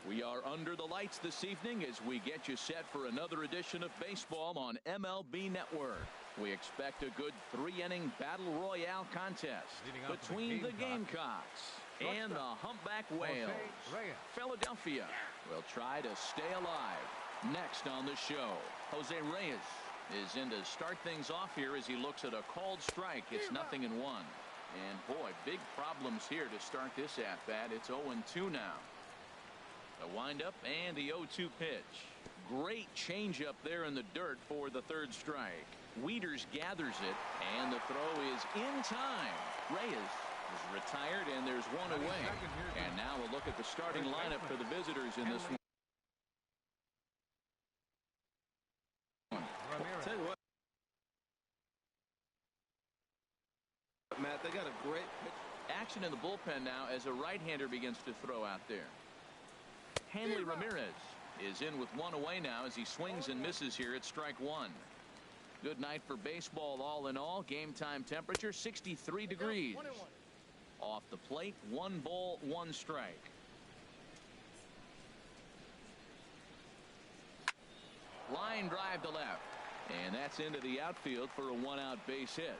We are under the lights this evening as we get you set for another edition of baseball on MLB Network. We expect a good three-inning battle royale contest between the Gamecocks and the Humpback Whales. Philadelphia will try to stay alive. Next on the show, Jose Reyes is in to start things off here as he looks at a called strike. It's 0-1. And boy, big problems here to start this at-bat. It's 0-2 now. The windup and the 0-2 pitch. Great changeup there in the dirt for the third strike. Wieters gathers it, and the throw is in time. Reyes is retired, and there's one away. And now we'll look at the starting lineup for the visitors in this one. Tell you what, Matt, they got a great pitch. Action in the bullpen now as a right-hander begins to throw out there. Hanley Ramirez is in with one away now as he swings and misses here at strike one. Good night for baseball all in all. Game time temperature 63 degrees. Off the plate, 1 ball, 1 strike. Line drive to left. And that's into the outfield for a 1-out base hit.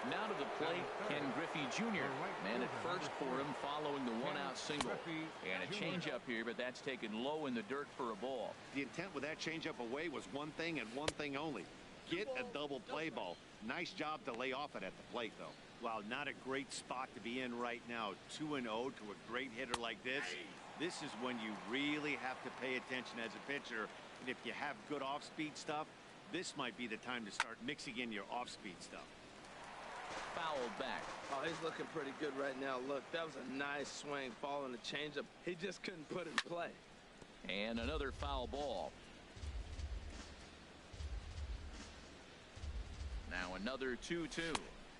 Now to the plate, Ken Griffey Jr. Man at first for him following the 1-out single. And a changeup here, but that's taken low in the dirt for a ball. The intent with that changeup away was one thing and one thing only. Get a double play ball. Nice job to lay off it at the plate, though. Wow, not a great spot to be in right now. 2-0 to a great hitter like this. This is when you really have to pay attention as a pitcher. And if you have good off-speed stuff, this might be the time to start mixing in your off-speed stuff. Foul back. Oh, he's looking pretty good right now. Look, that was a nice swing following the changeup. He just couldn't put it in play. And another foul ball. Now another 2-2.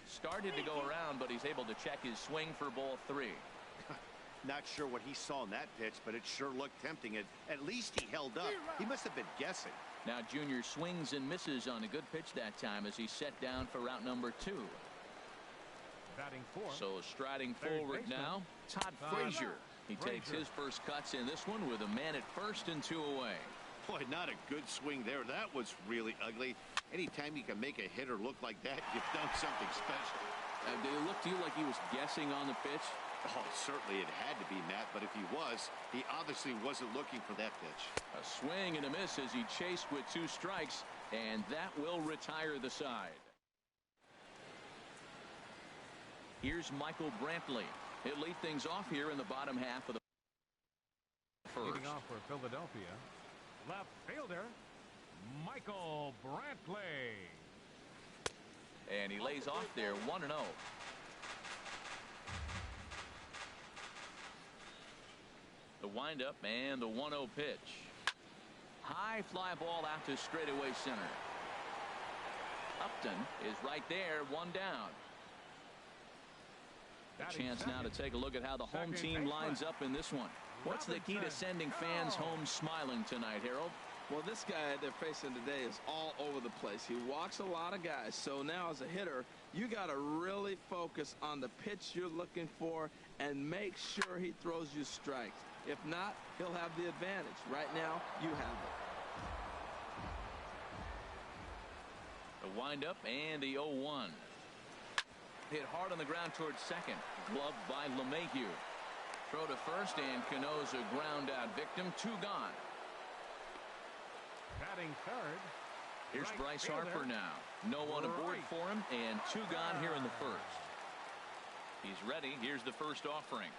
Started to go around, but he's able to check his swing for ball 3. Not sure what he saw in that pitch, but it sure looked tempting. At least he held up. He must have been guessing. Now Junior swings and misses on a good pitch that time as he's set down for route number 2. So striding forward now, Todd Frazier. He takes his first cuts in this one with a man at first and 2 away. Boy, not a good swing there. That was really ugly. Anytime you can make a hitter look like that, you've done something special. Did it look to you like he was guessing on the pitch? Oh, certainly it had to be, Matt, but if he was, he obviously wasn't looking for that pitch. A swing and a miss as he chased with 2 strikes, and that will retire the side. Here's Michael Brantley. He'll lead things off here in the bottom half of the first. Leading off for Philadelphia, left fielder Michael Brantley. And he lays off there 1-0. The windup and the 1-0 pitch. High fly ball out to straightaway center. Upton is right there, 1 down. A chance now to take a look at how the home team lines up in this one. What's the key to sending fans home smiling tonight, Harold? Well, this guy they're facing today is all over the place. He walks a lot of guys. So now as a hitter, you got to really focus on the pitch you're looking for and make sure he throws you strikes. If not, he'll have the advantage. Right now, you have it. The windup and the 0-1. Hit hard on the ground towards second. Gloved by LeMahieu. Throw to first, and Cano's a ground out victim. 2 gone. Batting third. Here's Bryce Harper now. No one aboard for him, and 2 gone here in the first. He's ready. Here's the first offering.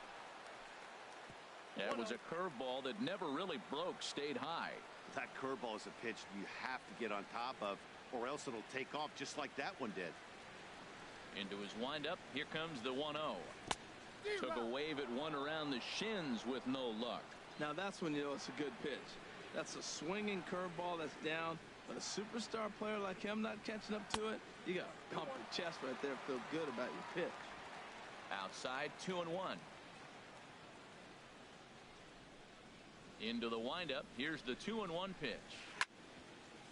That was a curveball that never really broke, stayed high. That curveball is a pitch you have to get on top of, or else it'll take off just like that one did. Into his windup. Here comes the 1-0. Took a wave at one around the shins with no luck. Now that's when you know it's a good pitch. That's a swinging curveball that's down. But a superstar player like him not catching up to it, you got to pump your chest right there, feel good about your pitch. Outside, 2-1. Into the windup. Here's the 2-1 pitch.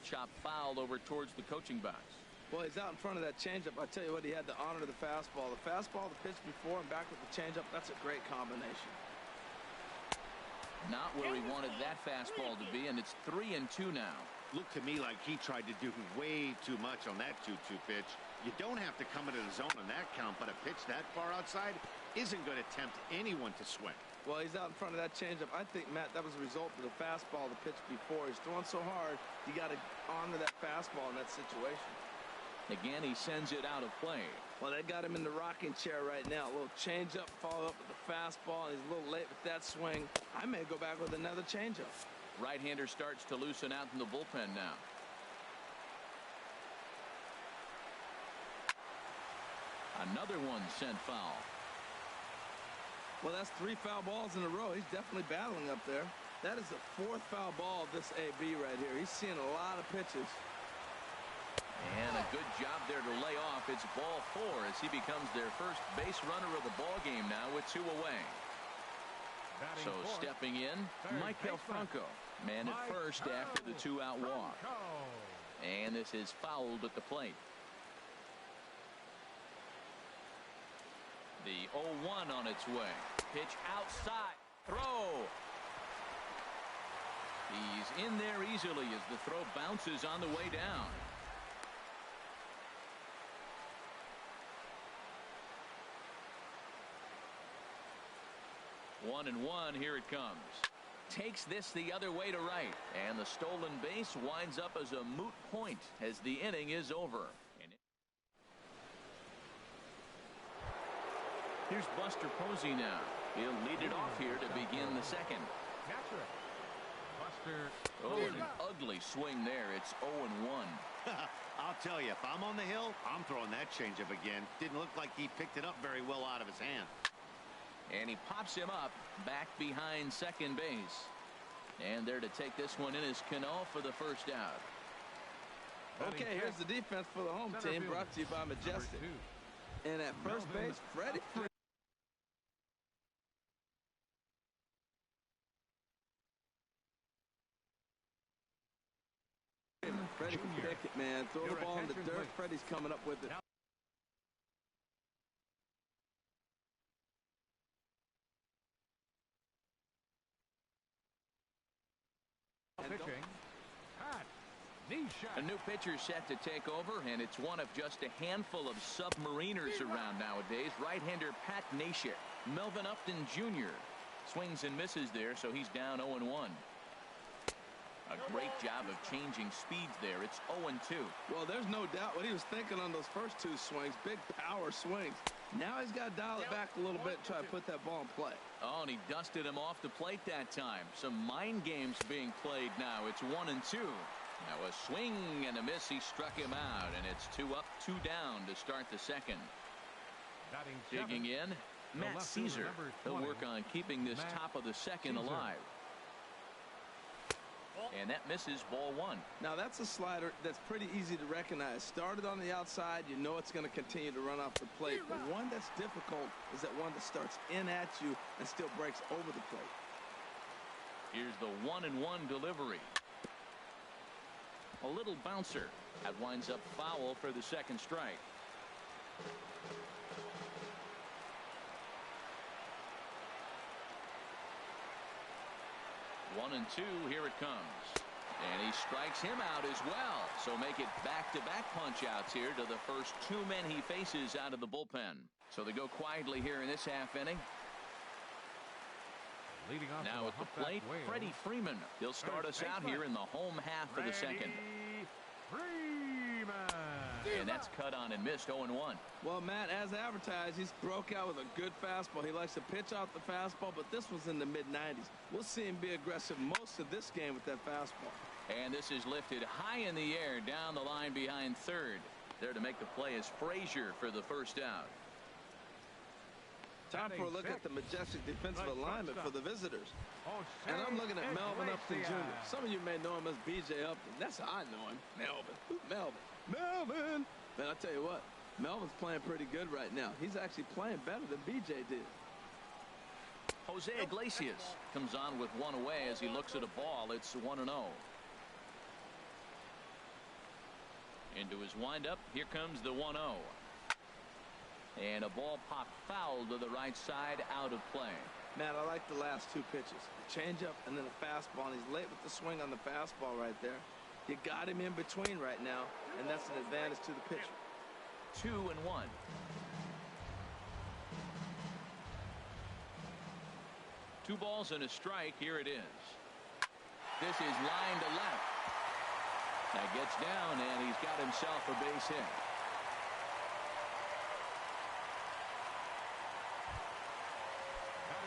Chop foul over towards the coaching box. Well, he's out in front of that changeup. I tell you what, he had to honor the fastball. The fastball, the pitch before, and back with the changeup, that's a great combination. Not where he wanted that fastball to be, and it's 3-2 now. Looked to me like he tried to do way too much on that 2-2 pitch. You don't have to come into the zone on that count, but a pitch that far outside isn't going to tempt anyone to swing. Well, he's out in front of that changeup. I think, Matt, that was a result of the fastball, the pitch before. He's throwing so hard, you got to honor that fastball in that situation. Again, he sends it out of play. Well, they got him in the rocking chair right now. A little changeup, follow up with the fastball. He's a little late with that swing. I may go back with another changeup. Right-hander starts to loosen out in the bullpen now. Another one sent foul. Well, that's 3 foul balls in a row. He's definitely battling up there. That is the 4th foul ball of this AB right here. He's seeing a lot of pitches. And a good job there to lay off. It's ball 4 as he becomes their first base runner of the ball game now with 2 away. So stepping in, Michael Franco. Man at first after the 2-out walk. And this is fouled at the plate. The 0-1 on its way. Pitch outside. Throw. He's in there easily as the throw bounces on the way down. 1-1. Here it comes. Takes this the other way to right. And the stolen base winds up as a moot point as the inning is over. Here's Buster Posey now. He'll lead it off here to begin the second. Buster. Oh, and an ugly swing there. It's 0-1. I'll tell you, if I'm on the hill, I'm throwing that changeup again. Didn't look like he picked it up very well out of his hand. And he pops him up back behind second base. And there to take this one in is Cano for the first out. Okay, here's the defense for the home team, brought to you by Majestic. And at first base, Freddie. Freddie can pick it, man. Throw the ball in the dirt. Freddie's coming up with it. Pitching. Pat. Knee shot. A new pitcher set to take over, and it's one of just a handful of submariners around nowadays. Right-hander Pat Neshek. Melvin Upton Jr. swings and misses there, so he's down 0-1. A great job of changing speeds there. It's 0-2. Well, there's no doubt what he was thinking on those first 2 swings. Big power swings. Now he's got to dial it back a little bit and try to put that ball in play. Oh, and he dusted him off the plate that time. Some mind games being played now. It's 1-2. Now a swing and a miss. He struck him out, and it's 2 up, 2 down to start the second. Digging in, Matt Caesar. He'll work on keeping this top of the second alive. And that misses ball 1. Now that's a slider that's pretty easy to recognize. Started on the outside, you know it's going to continue to run off the plate. The one that's difficult is that one that starts in at you and still breaks over the plate. Here's the 1-1 delivery. A little bouncer. That winds up foul for the second strike. 1-2. Here it comes. And he strikes him out as well. So make it back-to-back punch-outs here to the first 2 men he faces out of the bullpen. So they go quietly here in this half inning. Leading off now at the plate, Freddie Freeman. He'll start us out here in the home half of the second. And that's cut on and missed 0-1. Well, Matt, as advertised, he's broke out with a good fastball. He likes to pitch off the fastball, but this was in the mid-90s. We'll see him be aggressive most of this game with that fastball. And this is lifted high in the air down the line behind third. There to make the play is Frazier for the first out. Time for a look at the majestic defensive alignment for the visitors. And I'm looking at Melvin Upton Jr. Some of you may know him as B.J. Upton. That's how I know him. Melvin. Who's Melvin? Melvin! Man, I'll tell you what. Melvin's playing pretty good right now. He's actually playing better than B.J. did. Jose Iglesias comes on with one away as he looks at a ball. It's 1-0. Into his windup. Here comes the 1-0. And a ball popped foul to the right side, out of play. Matt, I like the last two pitches. A changeup and then a fastball. And he's late with the swing on the fastball right there. You got him in between right now, and that's an advantage to the pitcher. 2-1. Two balls and a strike. Here it is. This is line to left. That gets down, and he's got himself a base hit.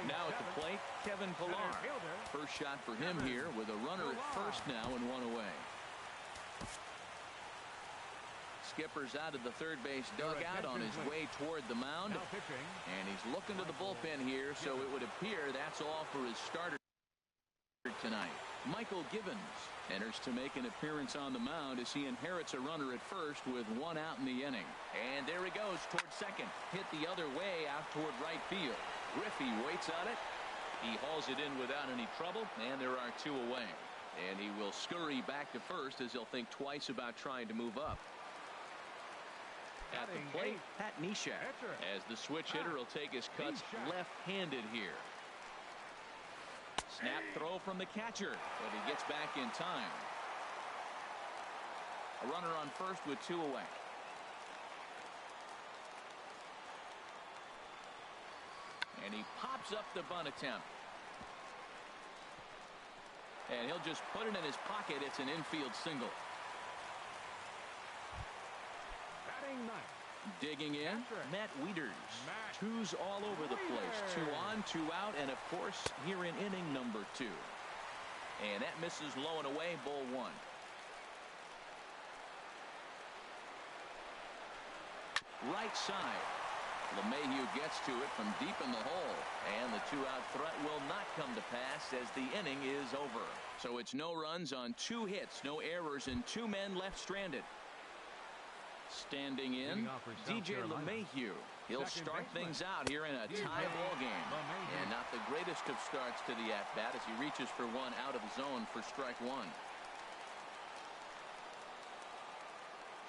Now at the plate, Kevin Pillar. First shot for him here with a runner at first now and one away. Skipper's out of the third base dugout on his way toward the mound. And he's looking to the bullpen here, so it would appear that's all for his starter tonight. Michael Givens enters to make an appearance on the mound as he inherits a runner at first with one out in the inning. And there he goes toward second. Hit the other way out toward right field. Griffey waits on it. He hauls it in without any trouble, and there are two away. And he will scurry back to first as he'll think twice about trying to move up. At the plate, Pat Neshek, as the switch hitter will take his cuts left-handed here. Snap throw from the catcher, but he gets back in time. A runner on first with two away. And he pops up the bunt attempt. And he'll just put it in his pocket. It's an infield single. Digging in, Matt Wieters. Twos all over the place. 2 on, 2 out, and of course here in inning number 2. And that misses low and away, ball 1. Right side. LeMahieu gets to it from deep in the hole, and the 2-out threat will not come to pass as the inning is over. So it's no runs on 2 hits, no errors, and 2 men left stranded. Standing in, DJ LeMahieu. He'll start things out here in a tie ball game. And not the greatest of starts to the at-bat as he reaches for one out of the zone for strike 1.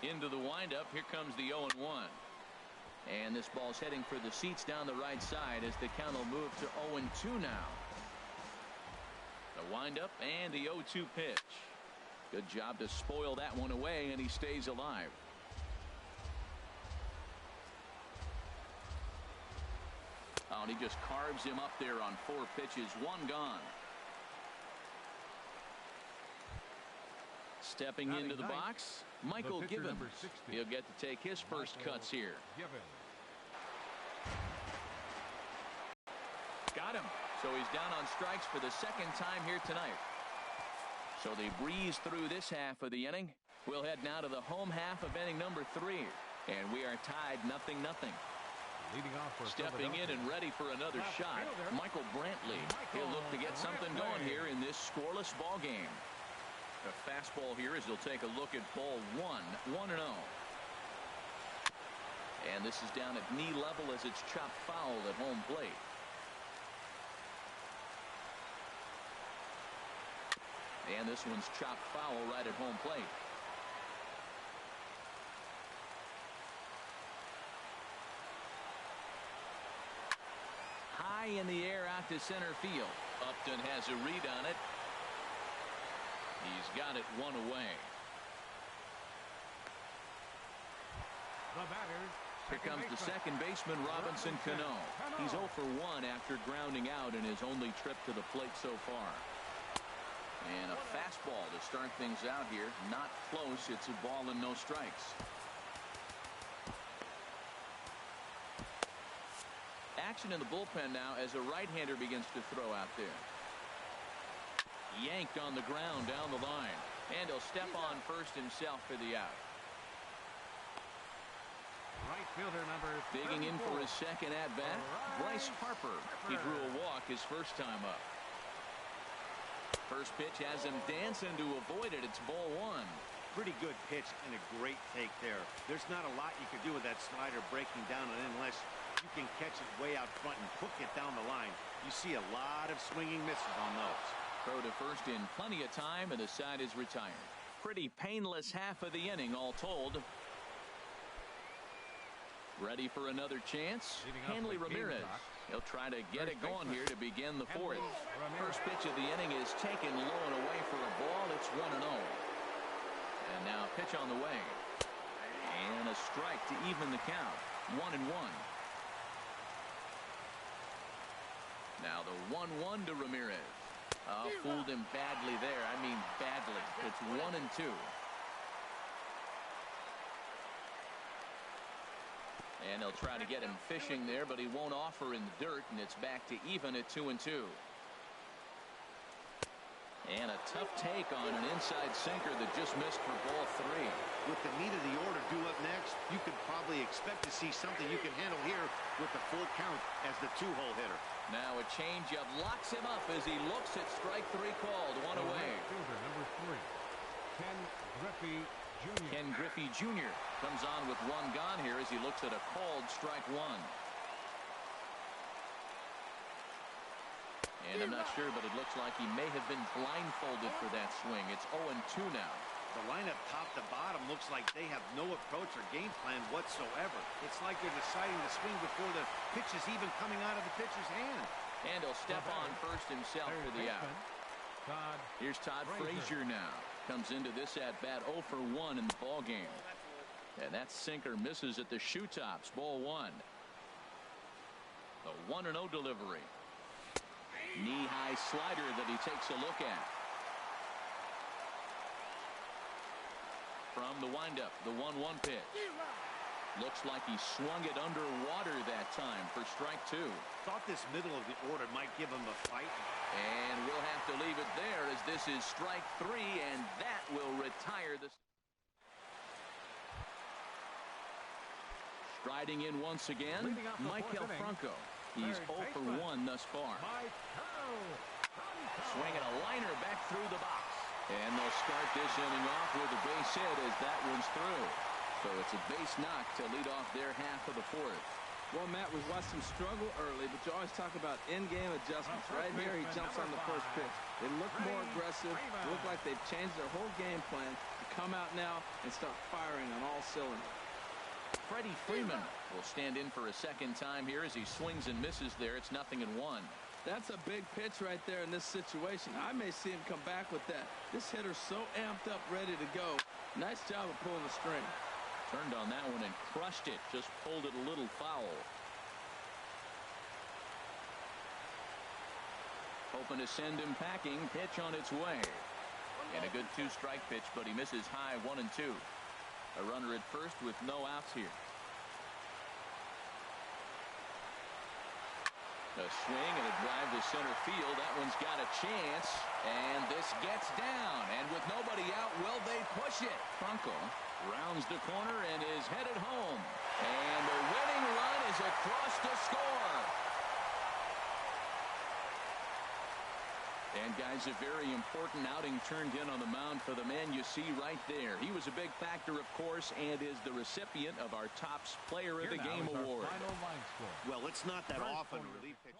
Into the windup, here comes the 0-1. And this ball's heading for the seats down the right side as the count will move to 0-2 now. The windup and the 0-2 pitch. Good job to spoil that one away, and he stays alive. Oh, and he just carves him up there on 4 pitches. 1 gone. Stepping into the box, Michael Givens. He'll get to take his first cuts here. Got him. So he's down on strikes for the second time here tonight. So they breeze through this half of the inning. We'll head now to the home half of inning number 3. And we are tied 0-0. Stepping in and ready for another shot, Michael Brantley. He'll look to get something going here in this scoreless ball game. A fastball here as he'll take a look at ball 1, 1-0. And this is down at knee level as it's chopped foul at home plate. And this one's chopped foul right at home plate. High in the air out to center field. Upton has a read on it. He's got it 1 away. Here comes the second baseman, Robinson Cano. He's 0 for 1 after grounding out in his only trip to the plate so far. And a fastball to start things out here. Not close. It's a ball and no strikes. Action in the bullpen now as a right-hander begins to throw out there. Yanked on the ground down the line. And he'll step on first himself for the out. Right fielder number Digging in for his second at-bat, Bryce Harper. He drew a walk his first time up. First pitch has him dancing to avoid it. It's ball one. Pretty good pitch and a great take there. There's not a lot you can do with that slider breaking down unless you can catch it way out front and hook it down the line. You see a lot of swinging misses on those. Throw to first in plenty of time, and the side is retired. Pretty painless half of the inning all told. Ready for another chance. Hanley Ramirez. He'll try to get it going here to begin the fourth. First pitch of the inning is taken low and away for a ball. It's 1-0. And now pitch on the way. And a strike to even the count. 1-1. Now the 1-1 to Ramirez. Fooled him badly there. I mean badly. It's 1-2. And they'll try to get him fishing there, but he won't offer in the dirt, and it's back to even at 2-2. And a tough take on an inside sinker that just missed for ball three. With the meat of the order due up next, you could probably expect to see something you can handle here with the full count as the two-hole hitter. Now a changeup locks him up as he looks at strike three called. One away. Fielder number 3, Ken Griffey Jr. Ken Griffey Jr. comes on with one gone here as he looks at a called strike one. And I'm not sure, but it looks like he may have been blindfolded for that swing. It's 0-2 now. The lineup top to bottom looks like they have no approach or game plan whatsoever. It's like they're deciding to swing before the pitch is even coming out of the pitcher's hand. And he'll step on first himself for the out. Here's Todd Frazier now. Comes into this at-bat 0 for 1 in the ball game. And that sinker misses at the shoe tops. Ball one. The 1-0 delivery. Knee-high slider that he takes a look at. From the windup, the 1-1 pitch. Looks like he swung it underwater that time for strike two. Thought this middle of the order might give him a fight. And we'll have to leave it there as this is strike three, and that will retire the... Striding in once again, Michael Franco. He's 0 for 1 thus far. Swinging a liner back through the box. And they'll start this inning off with a base hit as that one's through. So it's a base knock to lead off their half of the fourth. Well, Matt, we've watched him struggle early, but you always talk about in-game adjustments. Right here, he jumps on the first pitch. They look more aggressive. Look like they've changed their whole game plan to come out now and start firing on all cylinders. Freddie Freeman will stand in for a second time here as he swings and misses there. It's 0-1. That's a big pitch right there in this situation. I may see him come back with that. This hitter's so amped up, ready to go. Nice job of pulling the string. Turned on that one and crushed it. Just pulled it a little foul. Hoping to send him packing. Pitch on its way. And a good two-strike pitch, but he misses high 1-2. A runner at first with no outs here. A swing and a drive to center field. That one's got a chance. And this gets down. And with nobody out, will they push it? Franco rounds the corner and is headed home. And the winning run is across to score. And guys, a very important outing turned in on the mound for the man you see right there. He was a big factor, of course, and is the recipient of our Topps Player of the Game award. Well, it's not that often relief pitchers.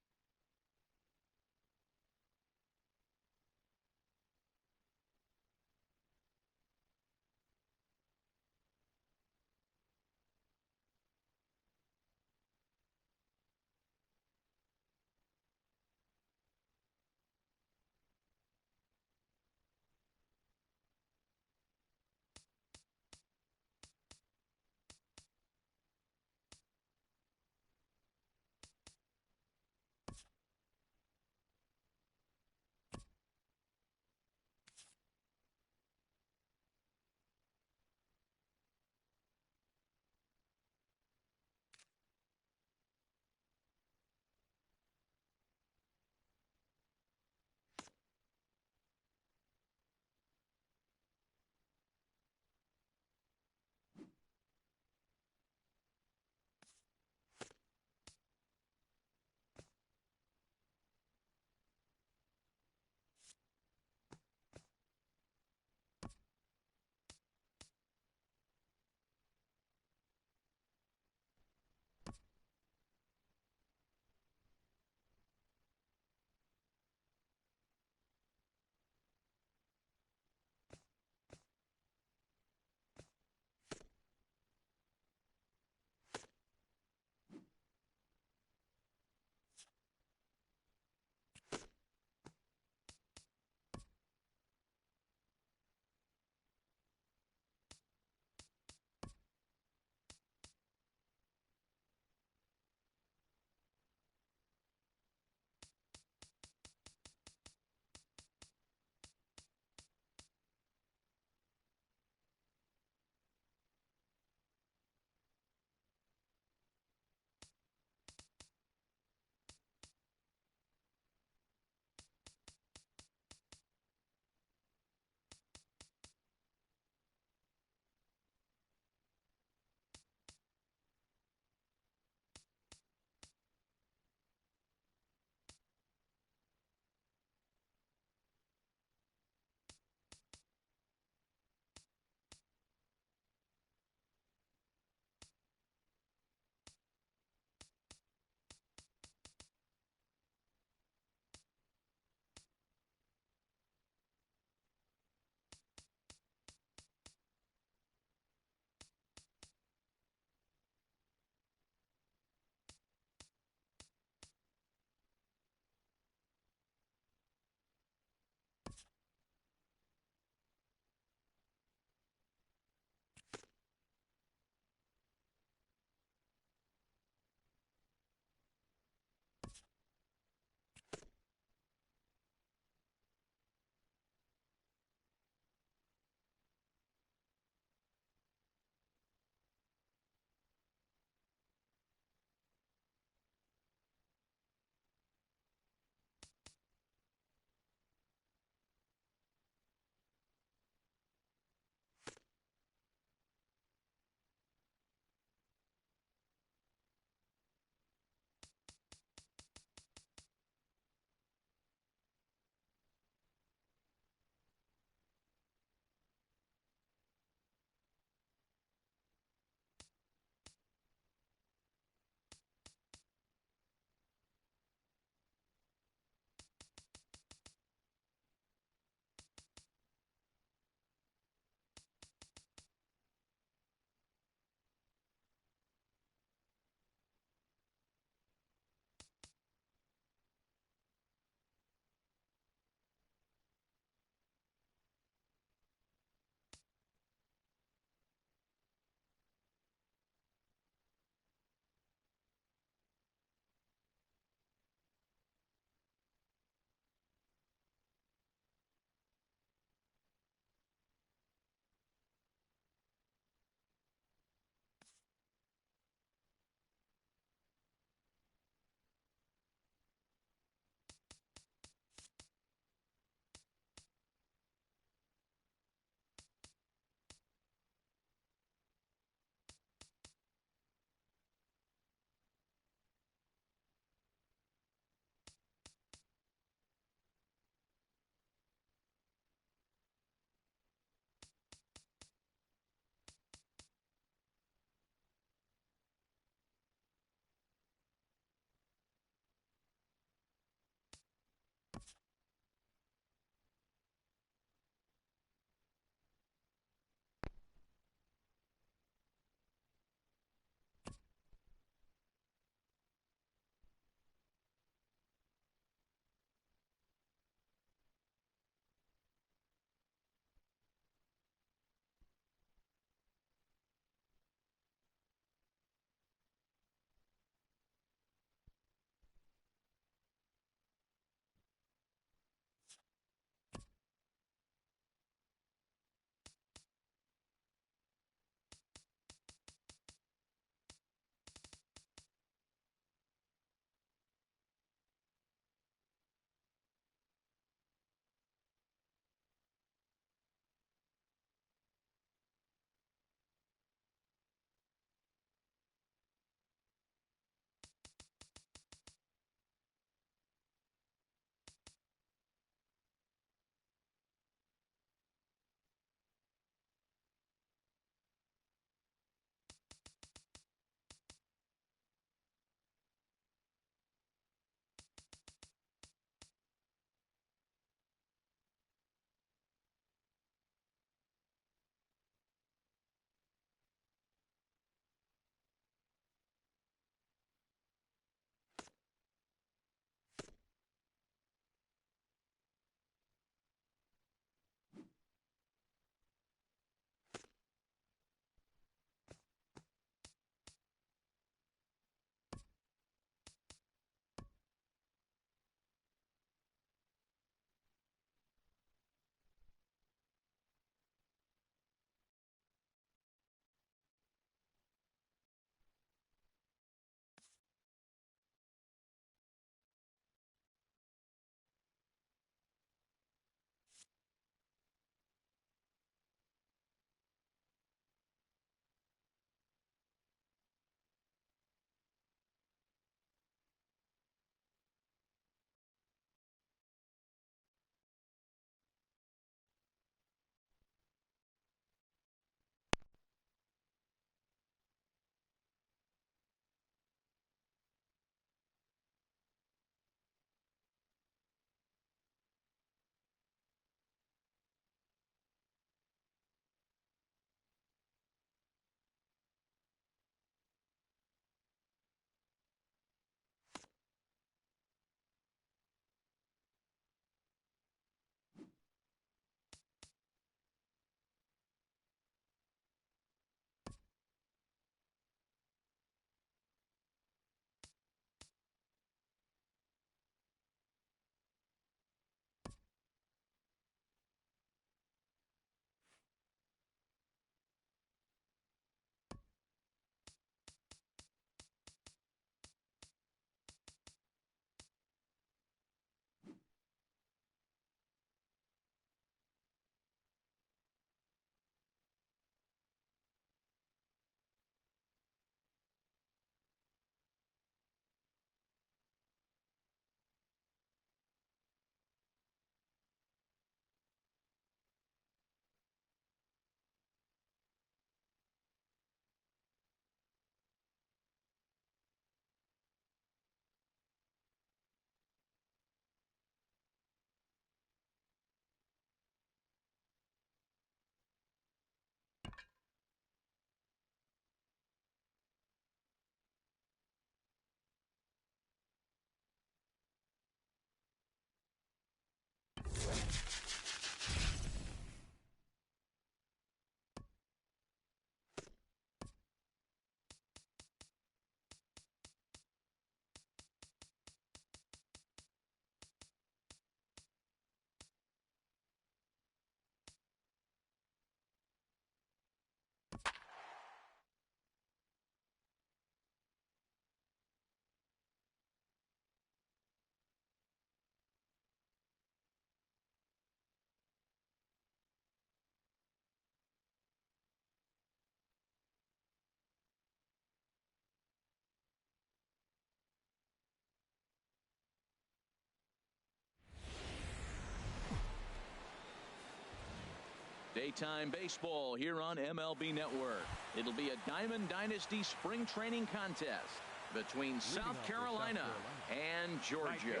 Daytime baseball here on MLB Network. It'll be a Diamond Dynasty spring training contest between South Carolina and Georgia.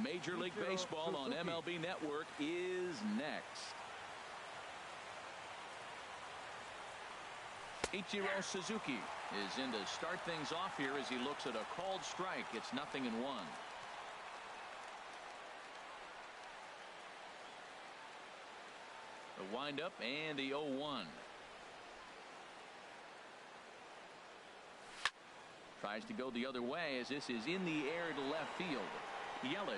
Major League Baseball on MLB Network is next. Ichiro Suzuki is in to start things off here as he looks at a called strike. It's 0-1. The windup and the 0-1. Tries to go the other way as this is in the air to left field. Yelich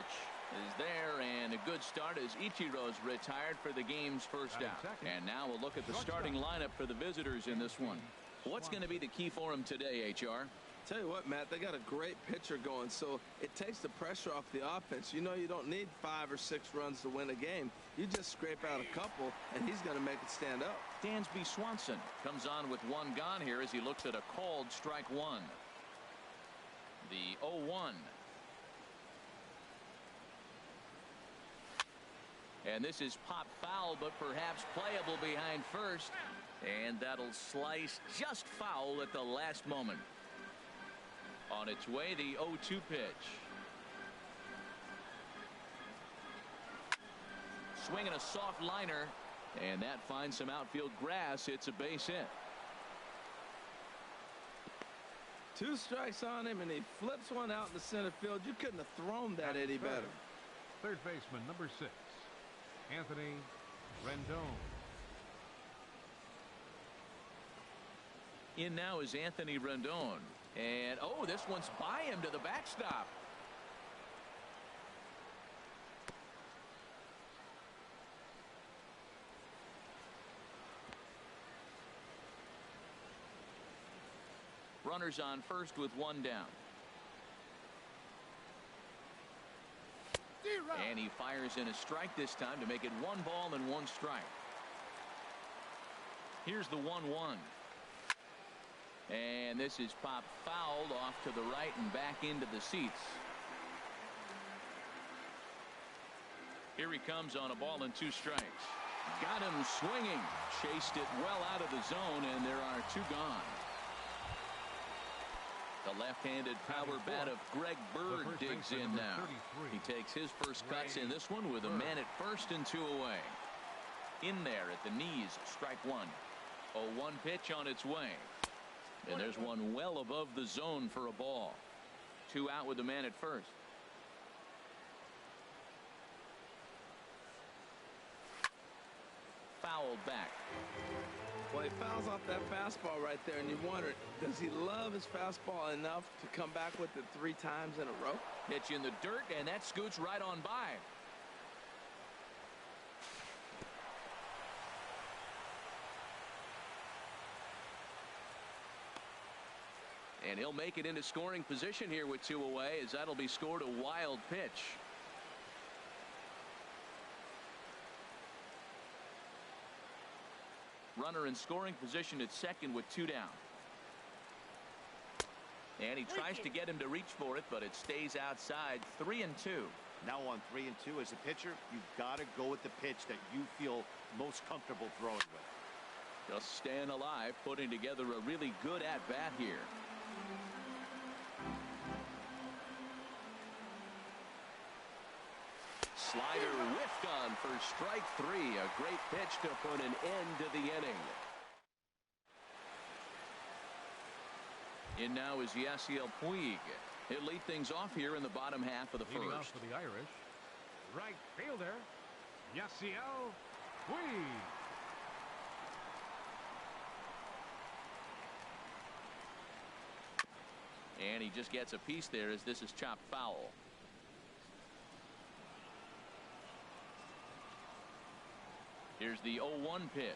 is there, and a good start as Ichiro's retired for the game's first out. And now we'll look at the starting lineup for the visitors in this one. What's going to be the key for them today, HR? Tell you what, Matt, they got a great pitcher going, so it takes the pressure off the offense. You know you don't need 5 or 6 runs to win a game. You just scrape out a couple, and he's going to make it stand up. Dansby Swanson comes on with one gone here as he looks at a called strike one. The 0-1. And this is pop foul, but perhaps playable behind first. And that'll slice just foul at the last moment. On its way, the 0-2 pitch. Swinging a soft liner, and that finds some outfield grass. It's a base hit. 2 strikes on him, and he flips one out in the center field. You couldn't have thrown that any better. Third baseman, number 6, Anthony Rendon. In now is Anthony Rendon. And, oh, this one's by him to the backstop. Runners on first with one down. And he fires in a strike this time to make it 1 ball and 1 strike. Here's the 1-1. And this is pop fouled off to the right and back into the seats. Here he comes on a ball and 2 strikes. Got him swinging. Chased it well out of the zone, and there are 2 gone. The left-handed power bat of Greg Bird digs in now. He takes his first cuts in this one with a man at first and 2 away. In there at the knees, strike 1. 0-1 pitch on its way. And there's one well above the zone for a ball. 2 out with the man at first. Fouled back. Well, he fouls off that fastball right there, and you wonder, does he love his fastball enough to come back with it 3 times in a row? Hits you in the dirt, and that scoots right on by. And he'll make it into scoring position here with 2 away, as that'll be scored a wild pitch. Runner in scoring position at second with 2 down. And he tries to get him to reach for it, but it stays outside. 3-2. Now on 3-2 as a pitcher, you've got to go with the pitch that you feel most comfortable throwing with. Just staying alive, putting together a really good at-bat here. Slider whiffed on for strike 3. A great pitch to put an end to the inning. In now is Yasiel Puig. He'll lead things off here in the bottom half of the Leading first. off for the Irish, right fielder, Yasiel Puig. And he just gets a piece there as this is chopped foul. Here's the 0-1 pitch.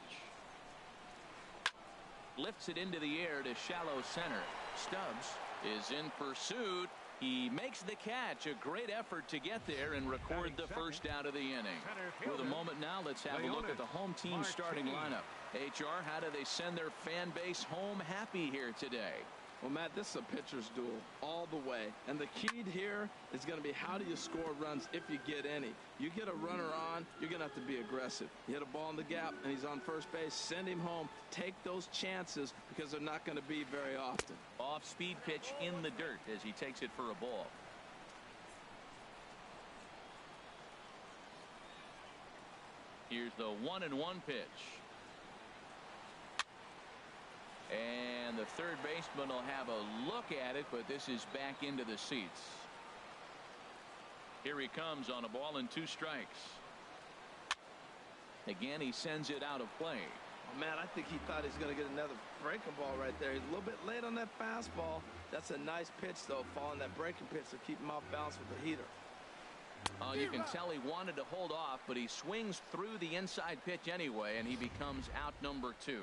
Lifts it into the air to shallow center. Stubbs is in pursuit. He makes the catch. A great effort to get there and record the first out of the inning. With a moment now, let's have a look at the home team starting lineup. HR, how do they send their fan base home happy here today? Well, Matt, this is a pitcher's duel all the way. And the key here is going to be how do you score runs if you get any. You get a runner on, you're going to have to be aggressive. You hit a ball in the gap, and he's on first base. Send him home. Take those chances because they're not going to be very often. Off-speed pitch in the dirt as he takes it for a ball. Here's the 1-1 pitch. And the third baseman will have a look at it, but this is back into the seats. Here he comes on a ball and 2 strikes. Again, he sends it out of play. Oh, man, I think he thought he's going to get another breaking ball right there. He's a little bit late on that fastball. That's a nice pitch, though, following that breaking pitch to keep him off balance with the heater. You can tell he wanted to hold off, but he swings through the inside pitch anyway, and he becomes out number 2.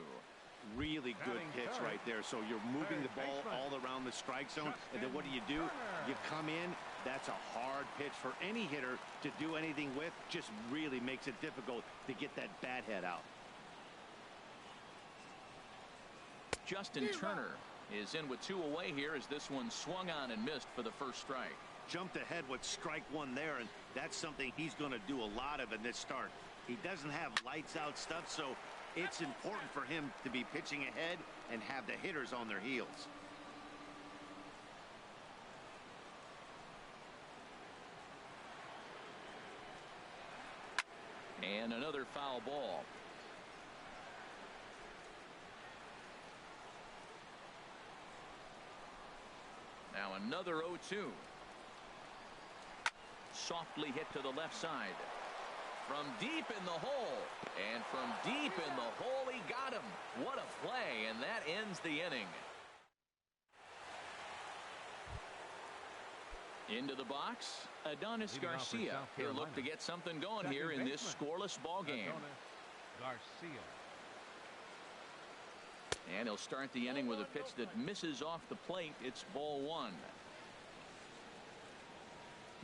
Really good pitch right there. So you're moving the ball all around the strike zone, and then what do? You come in. That's a hard pitch for any hitter to do anything with. Just really makes it difficult to get that bat head out. Justin Turner is in with 2 away here as this one swung on and missed for the first strike. Jumped ahead with strike 1 there, and that's something he's going to do a lot of in this start. He doesn't have lights out stuff, so it's important for him to be pitching ahead and have the hitters on their heels. And another foul ball. Now another 0-2. Softly hit to the left side. From deep in the hole. And from deep in the hole, he got him. What a play, and that ends the inning. Into the box, Adonis Garcia. He'll look to get something going here in this scoreless ball game. Garcia. And he'll start the inning with a pitch that misses off the plate. It's ball 1.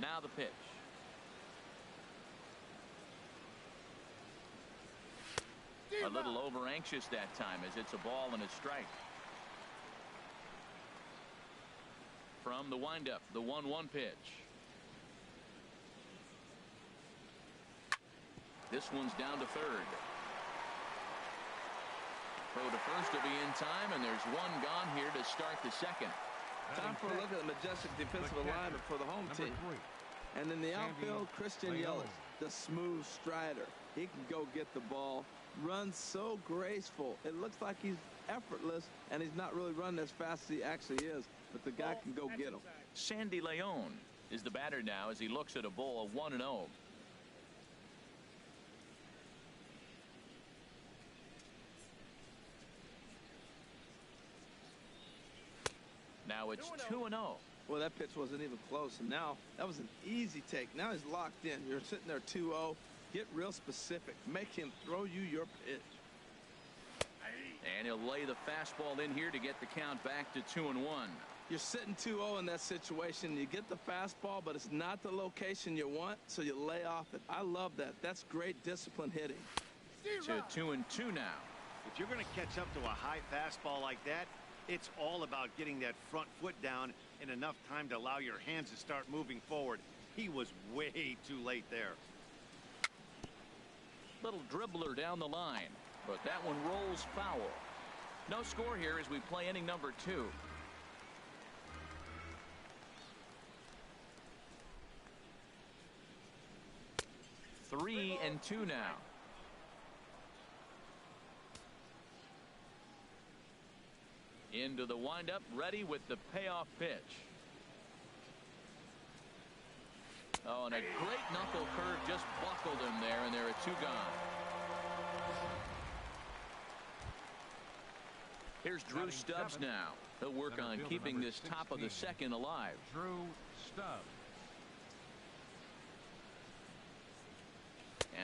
Now the pitch. A little over anxious that time as it's a ball and a strike. From the windup, the 1-1 pitch. This one's down to third. Throw to first will be in time, and there's one gone here to start the second. Time for a look at the majestic defensive alignment for the home team. And in the outfield, Christian Yelich, the smooth strider. He can go get the ball. Runs so graceful. It looks like he's effortless, and he's not really running as fast as he actually is, but the guy can go get him. Sandy Leon is the batter now as he looks at a ball of 1-0. Now it's 2-0. Well, that pitch wasn't even close, and now that was an easy take. Now he's locked in. You're sitting there 2-0. Get real specific. Make him throw you your pitch. And he'll lay the fastball in here to get the count back to 2-1. You're sitting 2-0 in that situation. You get the fastball, but it's not the location you want, so you lay off it. I love that. That's great discipline hitting. To 2-2 now. If you're going to catch up to a high fastball like that, it's all about getting that front foot down in enough time to allow your hands to start moving forward. He was way too late there. Little dribbler down the line, but that one rolls foul. No score here as we play inning number 2. Three and 2 now. Into the windup, ready with the payoff pitch. Oh, and a great knuckle curve just buckled him there, and there are 2 gone. Here's Drew Stubbs now. He'll work on keeping this top of the second alive. Drew Stubbs.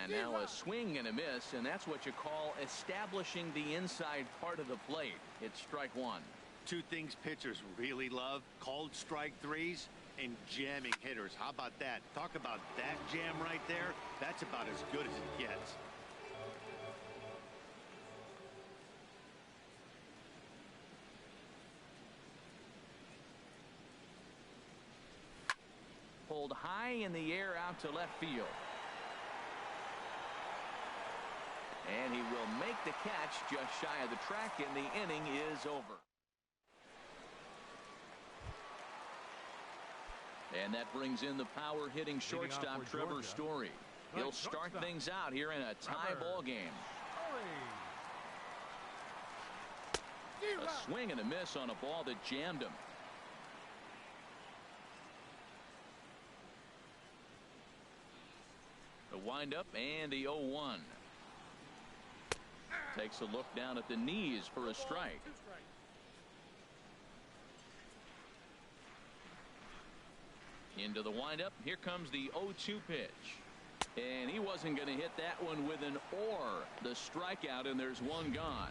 And now a swing and a miss, and that's what you call establishing the inside part of the plate. It's strike 1. 2 things pitchers really love: called strike 3s and jamming hitters. How about that? Talk about that jam right there. That's about as good as it gets. bowled high in the air out to left field. And he will make the catch just shy of the track, and the inning is over. And that brings in the power hitting shortstop Trevor Story. He'll start things out here in a tie ball game. A swing and a miss on a ball that jammed him. The windup and the 0-1. Takes a look down at the knees for a strike. Into the windup. Here comes the 0-2 pitch. And he wasn't going to hit that one with an or. The strikeout, and there's one gone.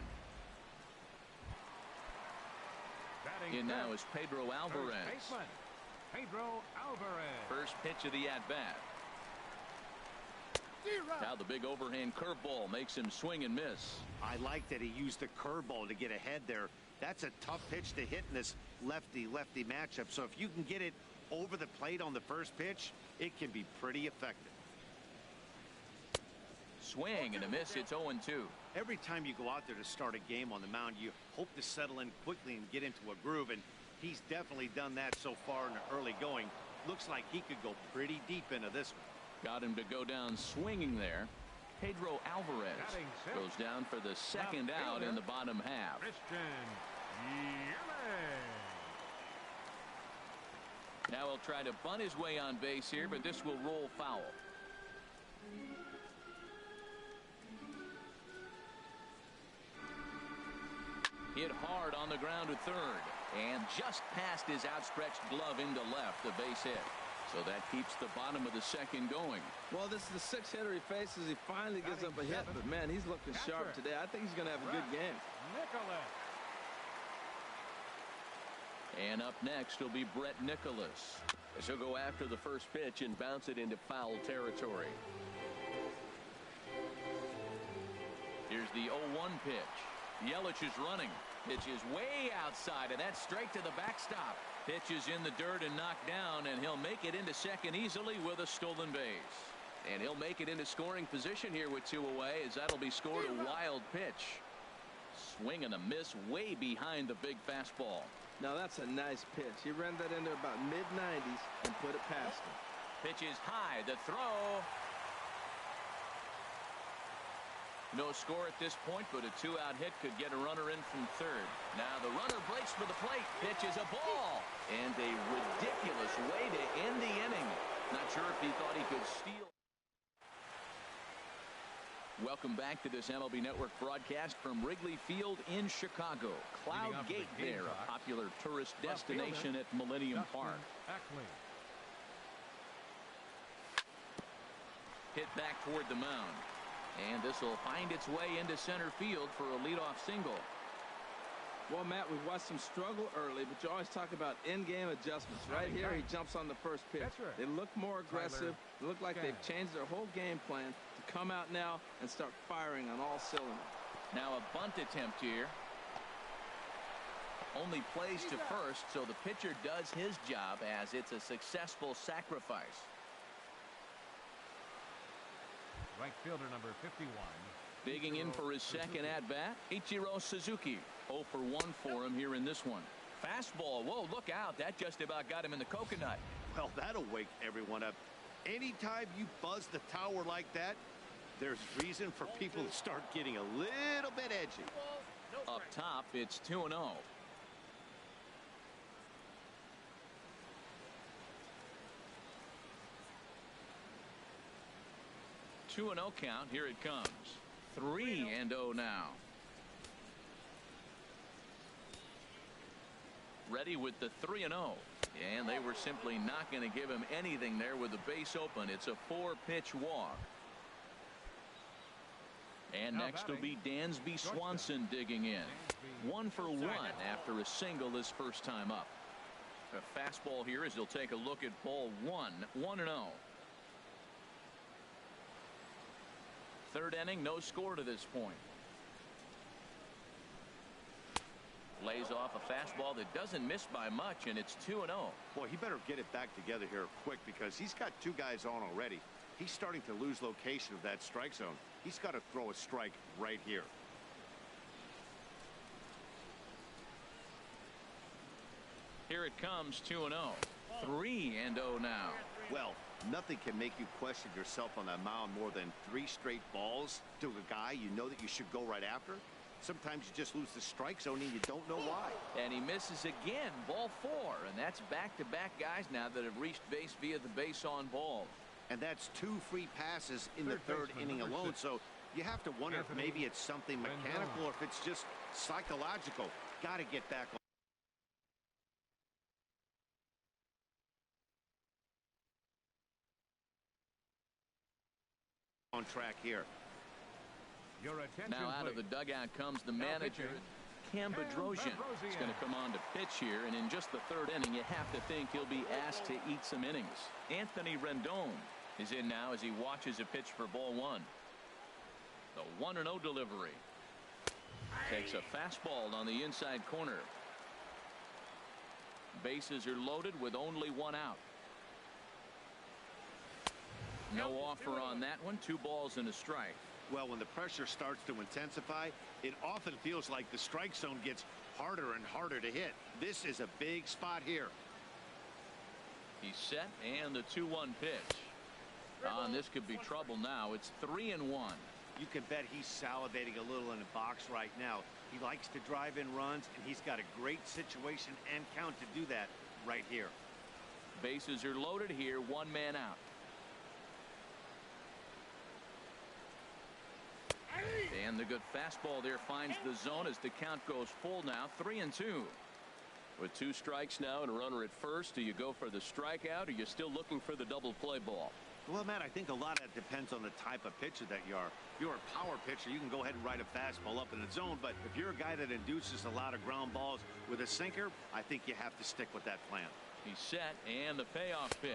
In now is Pedro Alvarez. First pitch of the at-bat. Now the big overhand curveball makes him swing and miss. I like that he used the curveball to get ahead there. That's a tough pitch to hit in this lefty-lefty matchup. So if you can get it over the plate on the first pitch, it can be pretty effective. Swing and a miss. It's 0-2. Every time you go out there to start a game on the mound, you hope to settle in quickly and get into a groove, and he's definitely done that so far in the early going. Looks like he could go pretty deep into this one. Got him to go down swinging there. Pedro Alvarez goes down for the second out in the bottom half. Now he'll try to bunt his way on base here, but this will roll foul. Hit hard on the ground to third, and just past his outstretched glove into left, the base hit. So that keeps the bottom of the second going. Well, this is the sixth hitter he faces. He finally gives up a hit, but man, he's looking sharp today. I think he's going to have a good game. And up next will be Brett Nicholas. As he'll go after the first pitch and bounce it into foul territory. Here's the 0-1 pitch. Yelich is running. Pitch is way outside, and that's straight to the backstop. Pitch is in the dirt and knocked down, and he'll make it into second easily with a stolen base. And he'll make it into scoring position here with 2 away, as that'll be scored a wild pitch. Swing and a miss way behind the big fastball. Now that's a nice pitch. He ran that into about mid-90s and put it past him. Pitch is high. The throw. No score at this point, but a 2-out hit could get a runner in from third. Now the runner breaks for the plate. Pitch is a ball. And a ridiculous way to end the inning. Not sure if he thought he could steal. Welcome back to this MLB Network broadcast from Wrigley Field in Chicago. Cloud Gate there, a popular tourist destination at Millennium Park. Hit back toward the mound. And this will find its way into center field for a leadoff single. Well, Matt, we've watched him struggle early, but you always talk about in-game adjustments. Right here, he jumps on the first pitch. They look more aggressive. They look like they've changed their whole game plan to come out now and start firing on all cylinders. Now a bunt attempt here. Only plays to first, so the pitcher does his job as it's a successful sacrifice. Right fielder number 51. Digging in for his second at-bat, Ichiro Suzuki. 0 for 1 for him here in this one. Fastball. Whoa, look out. That just about got him in the coconut. Well, that'll wake everyone up. Anytime you buzz the tower like that, there's reason for people to start getting a little bit edgy. Up top, it's 2-0. 2-0 count. Here it comes. 3-0 now. Ready with the 3-0. And they were simply not going to give him anything there with the base open. It's a 4-pitch walk. And next will be Dansby Swanson digging in. 1 for 1 after a single his first time up. A fastball here as he'll take a look at ball 1. 1-0. Third inning, no score to this point. Lays off a fastball that doesn't miss by much, and it's 2-0. Boy, he better get it back together here quick because he's got two guys on already. He's starting to lose location of that strike zone. He's got to throw a strike right here. Here it comes, 2-0. 3-0 now. Well, nothing can make you question yourself on that mound more than 3 straight balls to a guy you know that you should go right after. Sometimes you just lose the strike zone and you don't know why. And he misses again, ball 4, and that's back-to-back guys now that have reached base via the base on ball. And that's 2 free passes in the third inning alone. So you have to wonder if maybe it's something mechanical or if it's just psychological. Got to get back on track here. Your attention, Now out of the dugout comes the manager, Cam Bedrosian. He's going to come on to pitch here, and in just the third inning, you have to think he'll be asked to eat some innings. Anthony Rendon is in now as he watches a pitch for ball 1. The 1-0 delivery. Takes a fastball on the inside corner. Bases are loaded with only 1 out. No offer on that one. 2 balls and a strike. Well, when the pressure starts to intensify, it often feels like the strike zone gets harder and harder to hit. This is a big spot here. He's set, and the 2-1 pitch. And this could be trouble now. It's 3-1. You can bet he's salivating a little in the box right now. He likes to drive in runs, and he's got a great situation and count to do that right here. Bases are loaded here. 1 man out. And the good fastball there finds the zone as the count goes full now. 3-2. With 2 strikes now and a runner at first, do you go for the strikeout or are you still looking for the double play ball? Well, Matt, I think a lot of it depends on the type of pitcher that you are. If you're a power pitcher, you can go ahead and ride a fastball up in the zone. But if you're a guy that induces a lot of ground balls with a sinker, I think you have to stick with that plan. He's set, and the payoff pitch.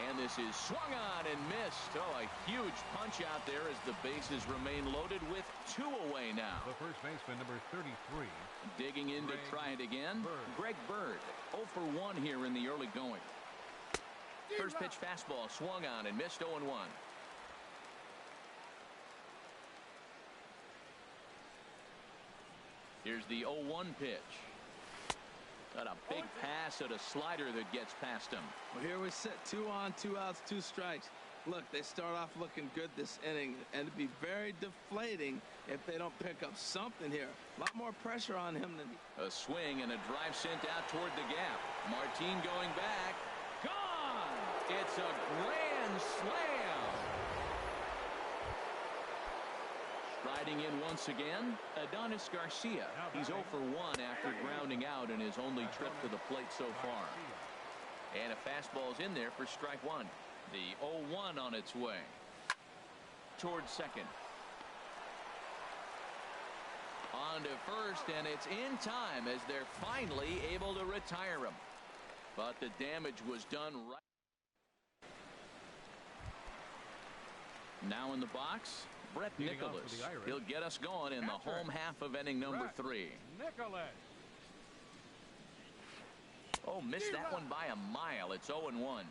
And this is swung on and missed. Oh, a huge punch out there as the bases remain loaded with 2 away now. The first baseman, number 33. Digging in to try it again. Greg Bird. 0 for 1 here in the early going. First pitch fastball swung on and missed. 0-1. Here's the 0-1 pitch. Got a big pass at a slider that gets past him. Well, here we sit, 2 on, 2 outs, 2 strikes. Look, they start off looking good this inning, and it'd be very deflating if they don't pick up something here. A lot more pressure on him than a swing and a drive sent out toward the gap. Martin going back. Gone! It's a grand slam. Striding in once again, Adonis Garcia. He's 0 for 1 after grounding out in his only trip to the plate so far. And a fastball's in there for strike 1. The 0-1 on its way. Towards second. On to first, and it's in time as they're finally able to retire him. But the damage was done right. Now in the box, Brett Nicholas. He'll get us going in the home half of inning number 3. Nicholas. Oh, missed that one by a mile. It's 0-1.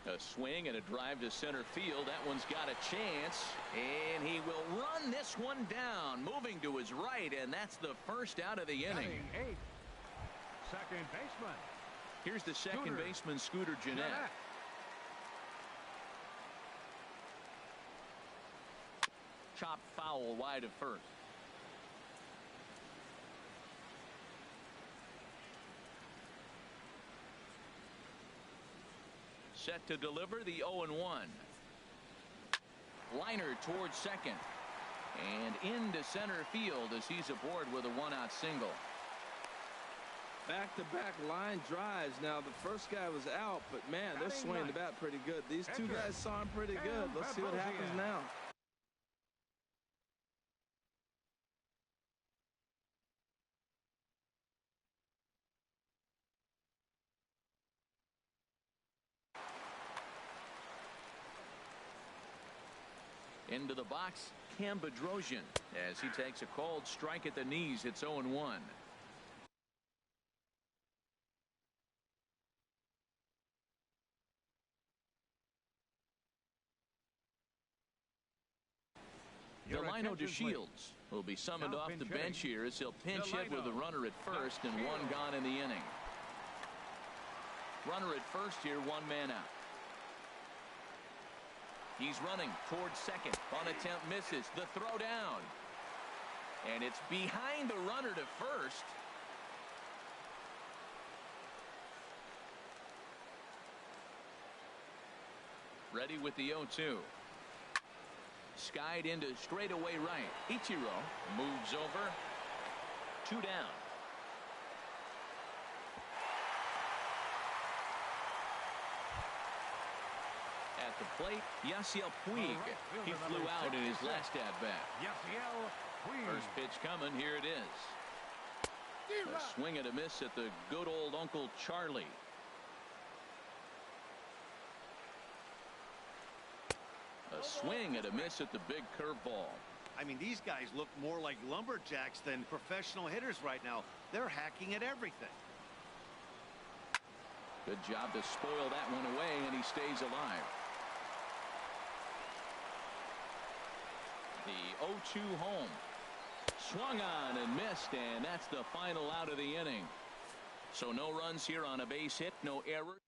A swing and a drive to center field. That one's got a chance, and he will run this one down, moving to his right, and that's the first out of the inning. Second baseman. Here's the second baseman, Scooter Gennett. Chopped foul wide of first. Set to deliver the 0-1. Liner towards second. And into center field as he's aboard with a 1-out single. Back-to-back line drives. Now, the first guy was out, but, man, they're swinging the bat pretty good. These 2 guys saw him pretty good. Let's see what happens now. Into the box, Cam Bedrosian, as he takes a called strike at the knees. It's 0-1. Delino DeShields will be summoned off the bench here as he'll pinch hit with a runner at first and one gone in the inning. Runner at first here, one man out. He's running towards second. On attempt misses. The throw down. And it's behind the runner to first. Ready with the 0-2. Skied into straightaway right. Ichiro moves over. 2 down. At the plate, Yasiel Puig. He flew out in his last at-bat. First pitch coming. Here it is. A swing and a miss at the good old Uncle Charlie. A swing and a miss at the big curveball. I mean, these guys look more like lumberjacks than professional hitters right now. They're hacking at everything. Good job to spoil that one away, and he stays alive. The 0-2 home. Swung on and missed, and that's the final out of the inning. So no runs here on a base hit, no errors.